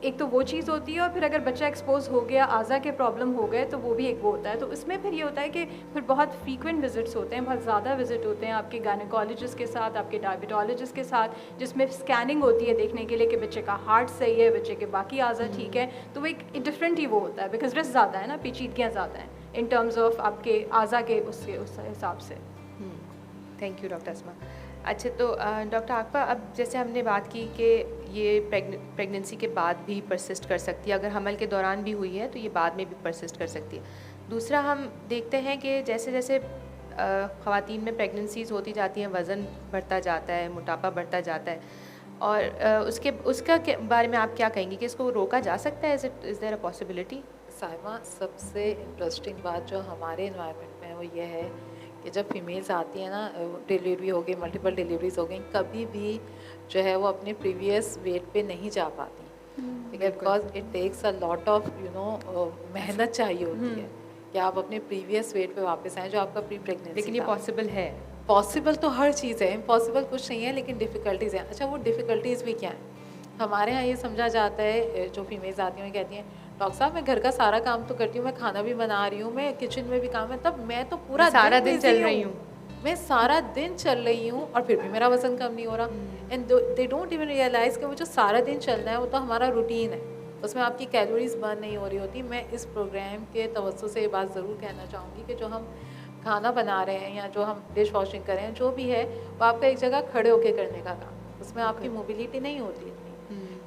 एक तो वो चीज़ होती है, और फिर अगर बच्चा एक्सपोज हो गया, आज़ा के प्रॉब्लम हो गए, तो वो भी एक वो होता है। तो इसमें फिर ये होता है कि फिर बहुत फ्रीक्वेंट विजिट्स होते हैं, बहुत ज़्यादा विजिट होते हैं आपके गायनेकोलॉजिस्ट के साथ, आपके डायबिटोलॉजिस्ट के साथ, जिसमें स्कैनिंग होती है देखने के लिए कि बच्चे का हार्ट सही है, बच्चे के बाकी आज़ा ठीक है। तो वो एक डिफरेंट ही वो होता है, बिकॉज रिस्क ज़्यादा है ना, पेचीदगियाँ ज़्यादा हैं इन टर्म्स ऑफ आपके आज़ा के उस हिसाब से। थैंक यू डॉक्टर आसमा। अच्छा, तो डॉक्टर आकबा, अब जैसे हमने बात की कि ये प्रेगनेंसी के बाद भी परसिस्ट कर सकती है, अगर हमल के दौरान भी हुई है तो ये बाद में भी परसिस्ट कर सकती है। दूसरा, हम देखते हैं कि जैसे जैसे ख़वातीन में प्रेगनेंसीज़ होती जाती हैं, वज़न बढ़ता जाता है, मोटापा बढ़ता जाता है, और उसका बारे में आप क्या कहेंगी कि इसको रोका जा सकता है? Is there a possibility? Sahima, सबसे इंटरेस्टिंग बात जो हमारे इन्वायरमेंट में है वो ये है कि जब फीमेल्स आती हैं ना, डिलीवरी हो गई, मल्टीपल डिलीवरीज हो गई, कभी भी जो है वो अपने प्रीवियस वेट पे नहीं जा पाती, ठीक है, because it takes a lot of मेहनत चाहिए होती है कि आप अपने प्रीवियस वेट पे वापस आएँ जो आपका प्री प्रेगनेंसी। लेकिन ये पॉसिबल है? पॉसिबल तो हर चीज़ है, इम्पॉसिबल कुछ नहीं है, लेकिन डिफ़िकल्टीज़ हैं। अच्छा, वो डिफ़िकल्टीज़ भी क्या हैं? हमारे यहाँ ये समझा जाता है, जो फीमेल्स आती हैं कहती हैं, डॉक्टर साहब मैं घर का सारा काम तो करती हूँ, मैं खाना भी बना रही हूँ, मैं किचन में भी काम है, तब मैं तो पूरा सारा दिन चल रही हूँ, मैं सारा दिन चल रही हूँ और फिर भी मेरा वज़न कम नहीं हो रहा। And they don't even realise कि वो जो सारा दिन चलना है वो तो हमारा रूटीन है, उसमें आपकी कैलोरीज बर्न नहीं हो रही होती। मैं इस प्रोग्राम के तवज्जो से ये बात ज़रूर कहना चाहूँगी कि जो हम खाना बना रहे हैं या जो हम डिश वॉशिंग कर रहे हैं, जो भी है वो आपका एक जगह खड़े होके करने का काम, उसमें आपकी मोबिलिटी नहीं होती इतनी।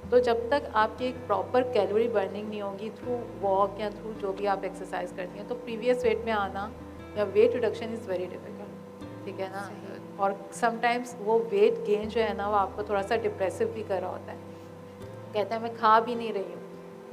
तो जब तक आपकी एक प्रॉपर कैलोरी बर्निंग नहीं होगी थ्रू वॉक या थ्रू जो भी आप एक्सरसाइज करती हैं, तो प्रीवियस वेट में आना या weight reduction is very difficult, ठीक है ना। और समटाइम्स वो वेट गेन जो है ना वो आपको थोड़ा सा डिप्रेसिव भी कर रहा होता है, कहता है मैं खा भी नहीं रही हूँ,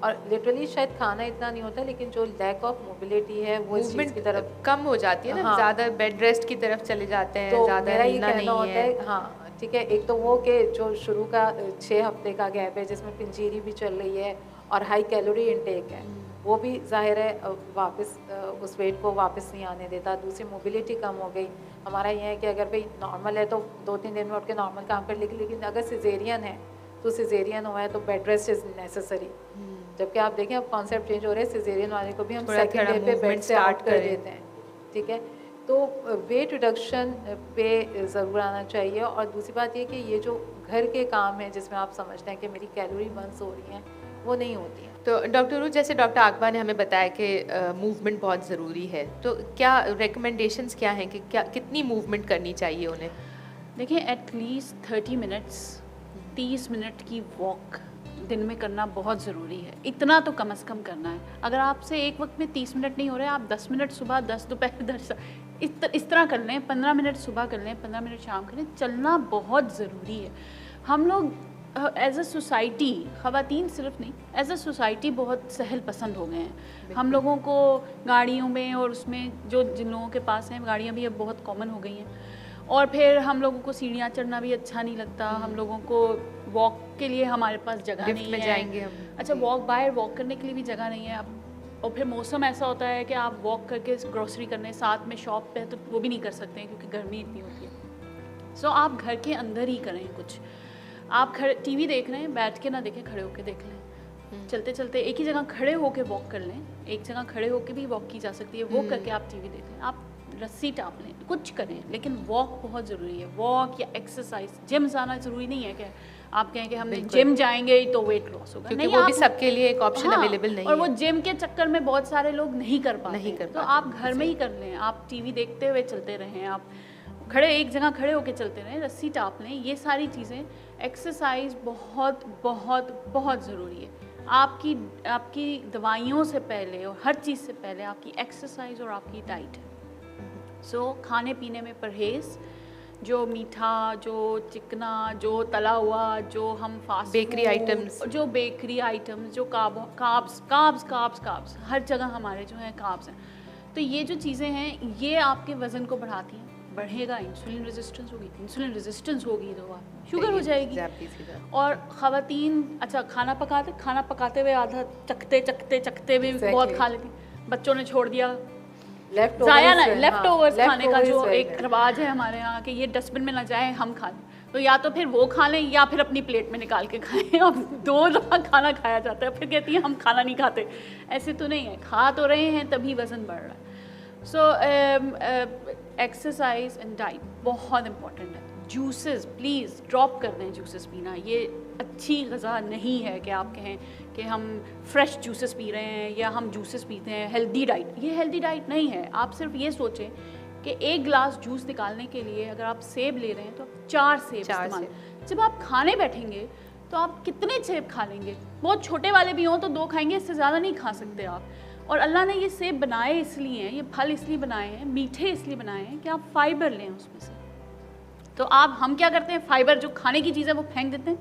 और लिटरली शायद खाना इतना नहीं होता, लेकिन जो लैक ऑफ मोबिलिटी है वो इस चीज़ की तरफ कम हो जाती है ना। हाँ। ज़्यादा बेड रेस्ट की तरफ चले जाते हैं, तो ज़्यादा मेरा ये हिलना कहना नहीं होता है। है, हाँ ठीक है, एक तो वो कि जो शुरू का 6 हफ्ते का गैप है जिसमें पंजीरी भी चल रही है और हाई कैलोरी इनटेक है, वो भी जाहिर है वापस उस वेट को वापस नहीं आने देता। दूसरी मोबिलिटी कम हो गई। हमारा ये है कि अगर भाई नॉर्मल है तो 2-3 दिन में उठ के नॉर्मल काम कर, लेकिन अगर सिजेरियन है तो सिजेरियन हुआ है तो बेड रेस्ट इज़ नेसेसरी। जबकि आप देखें अब कॉन्सेप्ट चेंज हो रहे हैं, सिजेरियन वाले को भी हम थोड़ा सेकंड डे पे बेड movement से आउट start कर करें। देते हैं, ठीक है। तो वेट रिडक्शन पे ज़रूर आना चाहिए। और दूसरी बात ये कि ये जो घर के काम हैं जिसमें आप समझते हैं कि मेरी कैलोरी बर्न्स हो रही हैं, वो नहीं होती हैं। तो डॉक्टर रू, जैसे डॉक्टर आकबा ने हमें बताया कि मूवमेंट बहुत ज़रूरी है, तो क्या रिकमेंडेशंस क्या हैं कि क्या कितनी मूवमेंट करनी चाहिए उन्हें? देखिए एटलीस्ट 30 मिनट्स 30 मिनट की वॉक दिन में करना बहुत ज़रूरी है। इतना तो कम से कम करना है। अगर आपसे एक वक्त में 30 मिनट नहीं हो रहे, आप 10 मिनट सुबह, 10 दोपहर, 10 इस तरह कर लें। 15 मिनट सुबह कर लें, 15 मिनट शाम कर लें। चलना बहुत ज़रूरी है। हम लोग एज अ सोसाइटी, ख़वातीन सिर्फ नहीं, एज अ सोसाइटी बहुत सहल पसंद हो गए हैं। हम लोगों को गाड़ियों में और उसमें जो जिन लोगों के पास हैं गाड़ियाँ भी अब बहुत कॉमन हो गई हैं, और फिर हम लोगों को सीढ़ियाँ चढ़ना भी अच्छा नहीं लगता। हम लोगों को वॉक के लिए हमारे पास जगह लिफ्ट नहीं में है। जाएंगे हम। अच्छा, बाहर वॉक करने के लिए भी जगह नहीं है अब। और फिर मौसम ऐसा होता है कि आप वॉक करके ग्रोसरी करने साथ में शॉप पे, तो वो भी नहीं कर सकते हैं क्योंकि गर्मी इतनी होती है। सो आप घर के अंदर ही करें कुछ। आप टीवी देख रहे हैं, बैठ के ना देखें, खड़े होके देख लें। चलते चलते एक ही जगह खड़े होके वॉक कर लें। एक जगह खड़े होके भी वॉक की जा सकती है। वो करके आप टीवी देख लें, आप रस्सी टाप लें, कुछ करें, लेकिन वॉक बहुत ज़रूरी है। वॉक या एक्सरसाइज, जिम जाना ज़रूरी नहीं है कि आप कहें कि हमने जिम जाएंगे तो वेट लॉस होगा, क्योंकि नहीं, वो भी आप सबके लिए एक ऑप्शन हाँ, अवेलेबल नहीं और वो है। जिम के चक्कर में बहुत सारे लोग नहीं कर पाते, नहीं कर तो पाते, आप घर में ही कर लें। आप टीवी देखते हुए चलते रहें, आप एक जगह खड़े होकर चलते रहें, रस्सी टाप लें। ये सारी चीज़ें, एक्सरसाइज बहुत बहुत बहुत ज़रूरी है। आपकी दवाइयों से पहले और हर चीज़ से पहले आपकी एक्सरसाइज और आपकी डाइट है। सो खाने पीने में परहेज़, जो मीठा, जो चिकना, जो तला हुआ, जो हम फास्ट बेकरी आइटम्स, जो बेकरी आइटम्स, जो काब्स हर जगह हमारे जो हैं काब्स हैं। तो ये जो चीज़ें हैं ये आपके वज़न को बढ़ाती हैं। बढ़ेगा, इंसुलिन रेजिस्टेंस होगी तो आप शुगर हो जाएगी। और ख़वातीन, अच्छा खाना पकाते हुए आधा चखते हुए बहुत खा लेती। बच्चों ने छोड़ दिया, लेफ्ट ओवर्स खाने का जो एक रिवाज है हमारे यहाँ कि ये डस्टबिन में ना जाए, हम खा लें। तो या तो फिर वो खा लें या फिर अपनी प्लेट में निकाल के खाएं। और 2 दफ़ा खाना खाया जाता है, फिर कहती है हम खाना नहीं खाते। ऐसे तो नहीं है, खा तो रहे हैं तभी वज़न बढ़ रहा है। सो एक्सरसाइज एंड डाइट बहुत इम्पॉर्टेंट है। जूसेस प्लीज़ ड्रॉप कर दें, जूसेस पीना ये अच्छी ग़िज़ा नहीं है कि आप कहें कि हम फ्रेश जूसेस पी रहे हैं या हम जूसेस पीते हैं हेल्दी डाइट। ये हेल्दी डाइट नहीं है। आप सिर्फ ये सोचें कि 1 गिलास जूस निकालने के लिए अगर आप सेब ले रहे हैं तो आप 4 सेब इस्तेमाल। जब आप खाने बैठेंगे तो आप कितने सेब खा लेंगे? बहुत छोटे वाले भी हों तो 2 खाएंगे, इससे ज़्यादा नहीं खा सकते आप। और अल्लाह ने ये सेब बनाए इसलिए हैं, ये फल इसलिए बनाए हैं, मीठे इसलिए बनाए हैं कि आप फाइबर लें उसमें से। तो हम क्या करते हैं, फाइबर जो खाने की चीज़ है वो फेंक देते हैं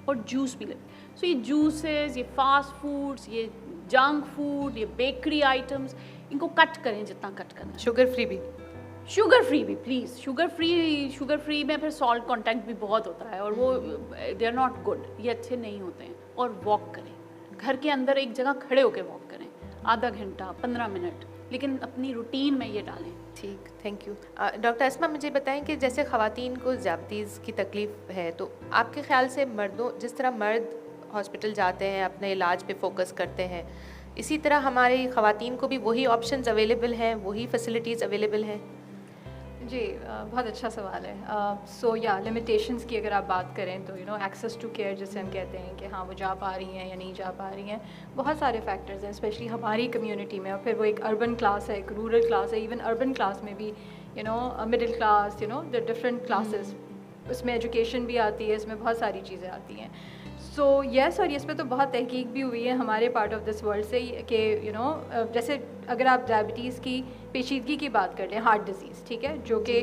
और जूस पी लेते हैं। सो ये जूसेस, ये फास्ट फूड्स, ये जंक फूड, ये बेकरी आइटम्स, इनको कट करें जितना कट करना है। शुगर फ्री भी प्लीज़। शुगर फ्री में फिर सॉल्ट कंटेंट भी बहुत होता है और वो दे आर नॉट गुड, ये अच्छे नहीं होते हैं। और वॉक करें, घर के अंदर एक जगह खड़े होकर वॉक करें, आधा घंटा, 15 मिनट, लेकिन अपनी रूटीन में ये डालें। ठीक, थैंक यू। डॉक्टर अस्मा, मुझे बताएं कि जैसे ख़वातीन को ज़्यादतीज़ की तकलीफ़ है, तो आपके ख़्याल से मर्दों, जिस तरह मर्द हॉस्पिटल जाते हैं, अपने इलाज पे फोकस करते हैं, इसी तरह हमारी ख़वातीन को भी वही ऑप्शंस अवेलेबल हैं, वही फैसिलिटीज़ अवेलेबल हैं? जी बहुत अच्छा सवाल है। सो या लिमिटेशंस की अगर आप बात करें तो एक्सेस टू केयर जिसे हम कहते हैं कि हाँ वो जा पा रही हैं या नहीं जा पा रही हैं, बहुत सारे फैक्टर्स हैं स्पेशली हमारी कम्युनिटी में। और फिर वो एक अर्बन क्लास है, एक रूरल क्लास है, इवन अर्बन क्लास में भी middle class the different classes, उसमें एजुकेशन भी आती है, इसमें बहुत सारी चीज़ें आती हैं। सो यस, और इस पे तो बहुत तहकीक भी हुई है हमारे पार्ट ऑफ दिस वर्ल्ड से कि जैसे अगर आप डायबिटीज़ की पेचीदगी की बात कर लें, हार्ट डिज़ीज़, ठीक है, जो कि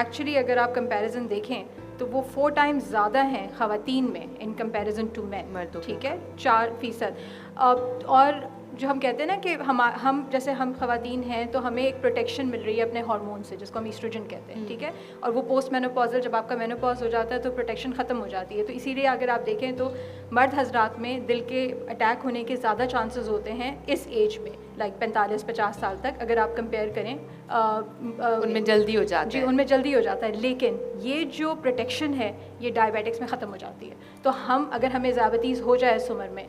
एक्चुअली अगर आप कंपैरिजन देखें तो वो 4 टाइम्स ज़्यादा हैं ख़वातीन में इन कंपैरिजन टू मैन, मर्दों को। ठीक है, 4%। और जो हम कहते हैं ना कि हम जैसे हम ख़वातीन हैं तो हमें एक प्रोटेक्शन मिल रही है अपने हार्मोन से, जिसको हम ईस्ट्रोजन कहते हैं, ठीक है, और वो पोस्ट मेनोपॉजल जब आपका मेनोपॉज हो जाता है तो प्रोटेक्शन ख़त्म हो जाती है। तो इसीलिए अगर आप देखें तो मर्द हजरात में दिल के अटैक होने के ज़्यादा चांसेस होते हैं इस एज में, लाइक 45-50 साल तक अगर आप कंपेयर करें। उनमें जल्दी हो जाता जी, है। उनमें जल्दी हो जाता है, लेकिन ये जो प्रोटेक्शन है ये डायबिटिक्स में ख़त्म हो जाती है। तो हम अगर हमें ज़्याबतीज़ हो जाए इस उम्र में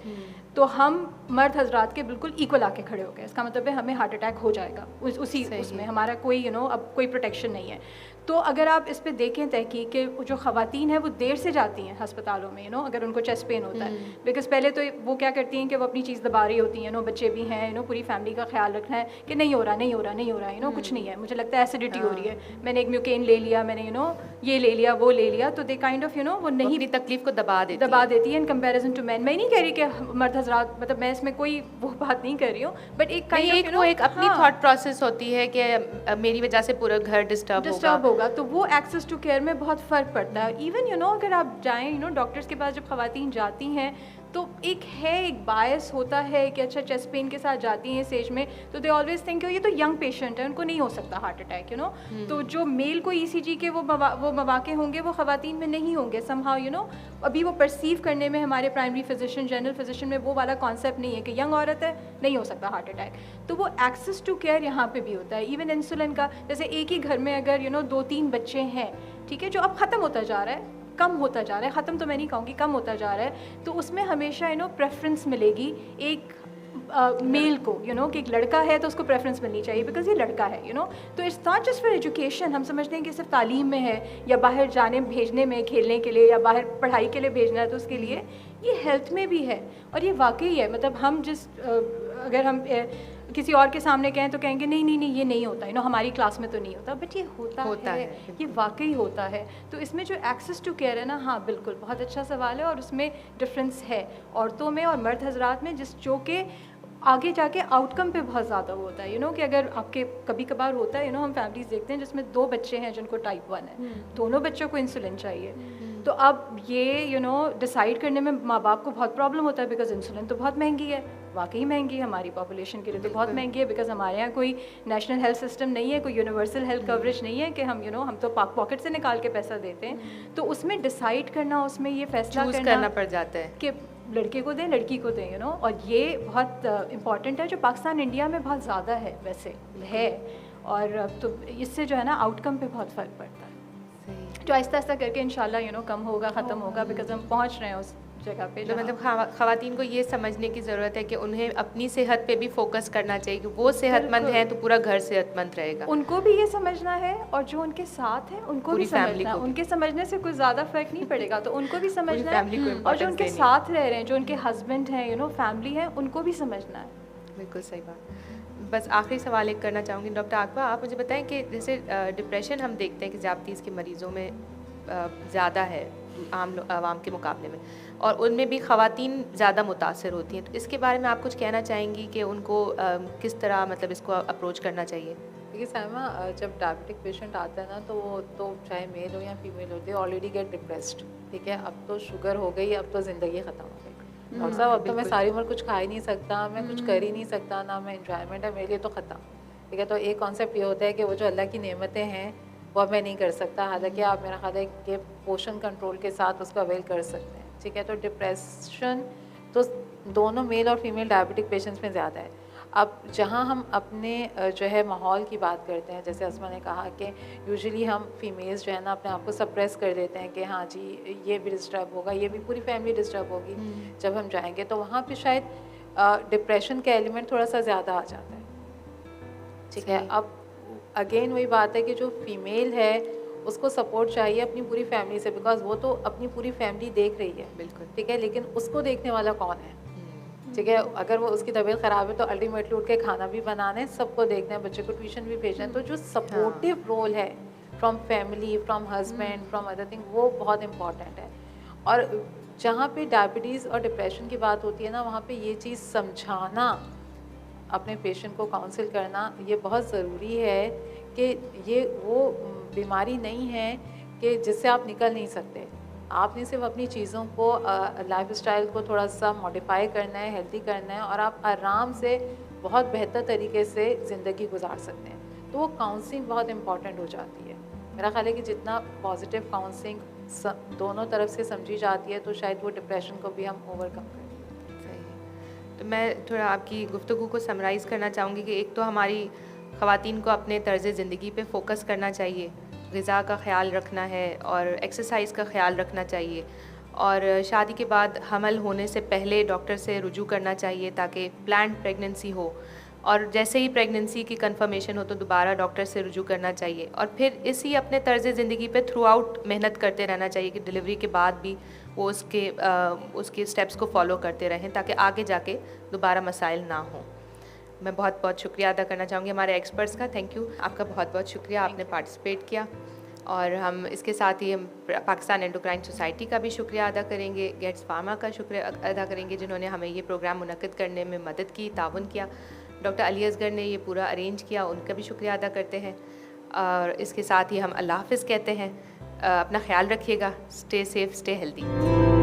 तो हम मर्द हजरात के बिल्कुल इक्वल आके खड़े हो गए, इसका मतलब है हमें हार्ट अटैक हो जाएगा उसी उसमें हमारा कोई अब कोई प्रोटेक्शन नहीं है। तो अगर आप इस पे देखें तहकीक के जो ख़वातीन हैं वो देर से जाती हैं अस्पतालों में, अगर उनको चेस्ट पेन होता है, बिकॉज पहले तो वो क्या करती हैं कि वो अपनी चीज़ दबा रही होती हैं, बच्चे भी हैं, पूरी फैमिली का ख्याल रखना है कि नहीं हो रहा नहीं हो रहा नहीं हो रहा, कुछ नहीं है, मुझे लगता है एसिडिटी हो रही है, मैंने एक म्यूकेन ले लिया, मैंने ये ले लिया वो ले लिया, तो दे काइंड ऑफ वो नहीं अपनी तकलीफ को दबा देती है इन कंपैरिजन टू मैन। मैं नहीं कह रही कि मर्द हजरात, मतलब मैं इसमें कोई वो बात नहीं कर रही हूँ, बट एक काइंड वो एक अपनी थॉट प्रोसेस होती है कि मेरी वजह से पूरा घर डिस्टर्ब होगा, तो वो एक्सेस टू केयर में बहुत फ़र्क पड़ता है। इवन अगर आप जाएं डॉक्टर्स के पास जब ख़वातीन जाती हैं तो एक बायस होता है कि अच्छा चेस्ट पेन के साथ जाती हैं इस एज में तो दे ऑलवेज थिंक ये तो यंग पेशेंट है, उनको नहीं हो सकता हार्ट अटैक, तो जो मेल को ईसीजी के वो मवाक़े होंगे वो ख़वातीन में नहीं होंगे समहाउ, अभी वो परसीव करने में हमारे प्राइमरी फिजिशियन, जनरल फिजिशियन में वो वाला कॉन्सेप्ट नहीं है कि यंग औरत है नहीं हो सकता हार्ट अटैक। तो वो एक्सेस टू केयर यहाँ पे भी होता है। इवन इंसुलिन का, जैसे एक ही घर में अगर 2-3 बच्चे हैं, ठीक है, जो अब ख़त्म होता जा रहा है, कम होता जा रहा है, ख़त्म तो मैं नहीं कहूँगी, कम होता जा रहा है, तो उसमें हमेशा प्रेफरेंस मिलेगी एक मेल को, कि एक लड़का है तो उसको प्रेफरेंस मिलनी चाहिए बिकॉज ये लड़का है, तो it's not just for education. हम समझते हैं कि सिर्फ तालीम में है या बाहर जाने भेजने में, खेलने के लिए या बाहर पढ़ाई के लिए भेजना है, तो उसके लिए ये हेल्थ में भी है। और ये वाकई है, मतलब हम अगर हम किसी और के सामने कहें तो कहेंगे नहीं नहीं नहीं ये नहीं होता, हमारी क्लास में तो नहीं होता, बट ये होता है, ये वाकई होता है। तो इसमें जो एक्सेस टू केयर है ना, हाँ बिल्कुल बहुत अच्छा सवाल है, और उसमें डिफरेंस है औरतों में और मर्द हजरात में, जो कि आगे जाके आउटकम पे बहुत ज़्यादा होता है। कि अगर आपके कभी कभार होता है, हम फैमिलीज देखते हैं जिसमें 2 बच्चे हैं जिनको टाइप 1 है, दोनों बच्चों को इंसुलिन चाहिए, तो अब ये डिसाइड करने में माँ बाप को बहुत प्रॉब्लम होता है बिकॉज इंसुलिन तो बहुत महंगी है, वाकई महंगी है, हमारी पॉपुलेशन के लिए तो बहुत महंगी है, बिकॉज हमारे यहाँ कोई नेशनल हेल्थ सिस्टम नहीं है, कोई यूनिवर्सल हेल्थ कवरेज नहीं है कि हम हम तो पॉकेट से निकाल के पैसा देते हैं। तो उसमें डिसाइड करना, उसमें ये फैसला करना पड़ जाता है कि लड़के को दें लड़की को दें, और ये बहुत इम्पॉर्टेंट है, जो पाकिस्तान इंडिया में बहुत ज़्यादा है वैसे है, और तो इससे जो है ना आउटकम पे बहुत फ़र्क पड़ता है, जो आहिस्ता आहिस्ता करके इंशाल्लाह कम होगा, ख़त्म होगा, बिकॉज हम पहुंच रहे हैं उस जगह पे। तो मतलब ख़वातीन को ये समझने की ज़रूरत है कि उन्हें अपनी सेहत पे भी फोकस करना चाहिए कि वो सेहतमंद हैं तो पूरा घर सेहतमंद रहेगा, उनको भी ये समझना है, और जो उनको साथ है उनको भी समझना है। उनके समझने से कोई ज़्यादा फ़र्क नहीं पड़ेगा, तो उनको भी समझना है, और जो उनके साथ रह रहे हैं, जो उनके हस्बैंड हैं, फैमिली है, उनको भी समझना है। बिल्कुल सही बात। बस आखिरी सवाल एक करना चाहूँगी डॉक्टर आकबा, आप मुझे बताएं कि जैसे डिप्रेशन हम देखते हैं कि ज़्यादतीज़ के मरीज़ों में ज़्यादा है आवाम के मुकाबले में, और उनमें भी ख़वातीन ज़्यादा मुतासर होती हैं, तो इसके बारे में आप कुछ कहना चाहेंगी कि उनको किस तरह मतलब इसको अप्रोच करना चाहिए? देखिए साइमा, जब डायबिटिक पेशेंट आता है ना तो वो तो चाहे मेल हो या फीमेल हो, दे ऑलरेडी गेट डिप्रेस्ड, ठीक है, अब तो शुगर हो गई, अब तो ज़िंदगी ख़त्म हो गई, डॉक्टर साहब अब तो मैं सारी उम्र कुछ खा ही नहीं सकता, मैं कुछ कर ही नहीं सकता, ना मैं एंजॉयमेंट है मेरे लिए, तो ख़त्म, ठीक है। तो एक कॉन्सेप्ट ये होता है कि वो जो अल्लाह की नेमतें हैं वो अब मैं नहीं कर सकता, हालांकि आप मेरा ख्याल है कि पोषण कंट्रोल के साथ उसको अवेल कर सकते हैं, ठीक है। तो डिप्रेशन तो दोनों मेल और फीमेल डायबिटिक पेशेंट्स में ज़्यादा है। अब जहाँ हम अपने जो है माहौल की बात करते हैं, जैसे असमा ने कहा कि यूजुअली हम फीमेल्स जो है ना अपने आप को सप्रेस कर देते हैं कि हाँ जी ये भी डिस्टर्ब होगा, ये भी पूरी फैमिली डिस्टर्ब होगी, जब हम जाएंगे तो वहाँ पे शायद डिप्रेशन का एलिमेंट थोड़ा सा ज़्यादा आ जाता है, ठीक है। अब अगेन वही बात है कि जो फीमेल है उसको सपोर्ट चाहिए अपनी पूरी फैमिली से, बिकॉज वो तो अपनी पूरी फैमिली देख रही है, बिल्कुल। ठीक है, लेकिन उसको देखने वाला कौन है, ठीक है। अगर वो उसकी तबीयत ख़राब है तो अल्टीमेटली उठ के खाना भी बनाना है, सबको देखना है, बच्चे को ट्यूशन भी भेजना है। तो जो सपोर्टिव रोल है from family, from husband, from other thing, वो बहुत इंपॉर्टेंट है। और जहाँ पे डायबिटीज़ और डिप्रेशन की बात होती है ना, वहाँ पे ये चीज़ समझाना, अपने पेशेंट को काउंसिल करना, ये बहुत ज़रूरी है कि ये वो बीमारी नहीं है कि जिससे आप निकल नहीं सकते। आपने सिर्फ अपनी चीज़ों को, लाइफस्टाइल को थोड़ा सा मॉडिफाई करना है, हेल्दी करना है, और आप आराम से बहुत बेहतर तरीके से ज़िंदगी गुजार सकते हैं। तो वो काउंसलिंग बहुत इम्पॉर्टेंट हो जाती है। मेरा ख्याल है कि जितना पॉजिटिव काउंसलिंग दोनों तरफ से समझी जाती है, तो शायद वो डिप्रेशन को भी हम ओवरकम करें। सही है। तो मैं थोड़ा आपकी गुफ्तगू को समराइज़ करना चाहूँगी कि एक तो हमारी ख़वातीन को अपने तर्ज़ ज़िंदगी पे फ़ोकस करना चाहिए, ग़िज़ा का ख़्याल रखना है और एक्सरसाइज का ख़्याल रखना चाहिए, और शादी के बाद हमल होने से पहले डॉक्टर से रुजू करना चाहिए ताकि प्लान्ड प्रेगनेंसी हो, और जैसे ही प्रेगनेंसी की कंफर्मेशन हो तो दोबारा डॉक्टर से रुजू करना चाहिए, और फिर इसी अपने तर्ज़ ज़िंदगी पे थ्रू आउट मेहनत करते रहना चाहिए कि डिलीवरी के बाद भी वो उसके स्टेप्स को फॉलो करते रहें ताकि आगे जाके दोबारा मसाइल ना हों। मैं बहुत बहुत शुक्रिया अदा करना चाहूँगी हमारे एक्सपर्ट्स का। थैंक यू, आपका बहुत बहुत शुक्रिया, आपने पार्टिसिपेट किया। और हम इसके साथ ही हम पाकिस्तान एंडोक्राइन सोसाइटी का भी शुक्रिया अदा करेंगे, गेट्स फार्मा का शुक्रिया अदा करेंगे जिन्होंने हमें ये प्रोग्राम मुनक्किद करने में मदद की, ताउन किया। डॉक्टर अली असगर ने ये पूरा अरेंज किया, उनका भी शुक्रिया अदा करते हैं। और इसके साथ ही हम अल्लाह हाफ़िज़ कहते हैं। अपना ख्याल रखिएगा, स्टे सेफ़, स्टे हेल्दी।